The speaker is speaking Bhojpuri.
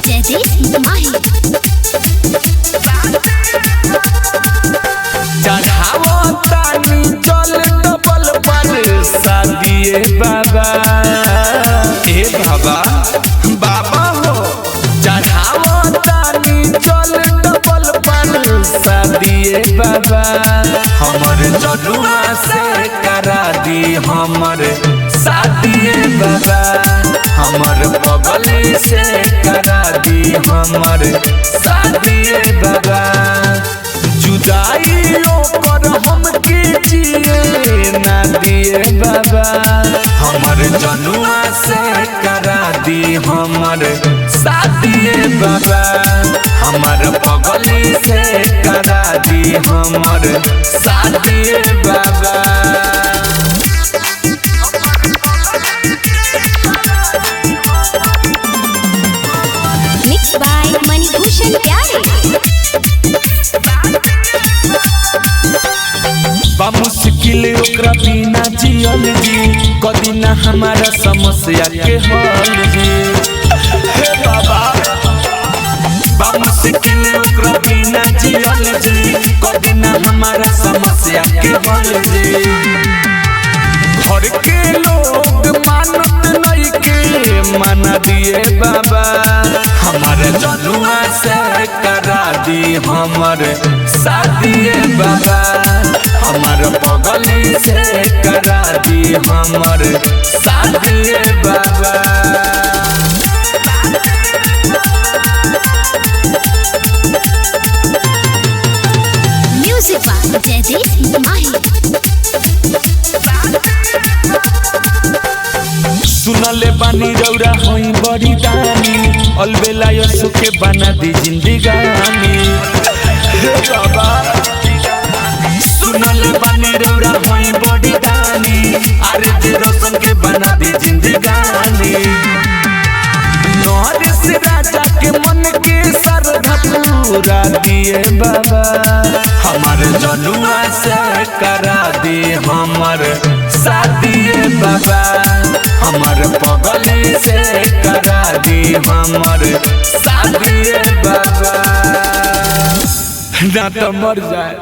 जयदीप माही चढ़ावो तानी चल डबल पर शादिए बाबा ए बाबा बाबा हो चढ़ावो तानी चल डबल पर शादिए बाबा हमर जनुआ से करा दी हमर शादिए बाबा हमर बगल से करा दी हमर शादिए बाबा जुदाइयों पर हम कीजिए ना दिए बाबा हमर जनुआ से करा दी हमर शादिए बाबा हमर बगल से करा दी हमर शादिए बाबा मिक्स बाय मणिभूषण प्यारे बा मुश्किल ओकरा बिना जियल जी कदी ना हमारा समस्या के हल जी हे बाबा बा मुश्किल ओकरा बिना जियल जी कदी ना हमारा समस्या के हल जी घर के लोग मानत नहीं के माना दिए बाबा हमारे जनुआ से करा दी हमर शादिए बाबा हमर बगल से करा दी हमर शादिए बाबा म्यूजिक बाय जयदीप माही सुनले बानी रौरा होई बड़ी दानी अलबेला यसु के बना दी जिंदगानी हे बाबा सुनले बानी रौरा होई बड़ी दानी अरे दे रोशन के बना दी जिंदगानी नौरिस राजा के मन के श्रद्धा पूरा दिए बाबा हमारे जनुआ से करा दी हमर शादिए बाबा हमर बगल से करा दी हमर शादिए बाबा ना तो मर जाए।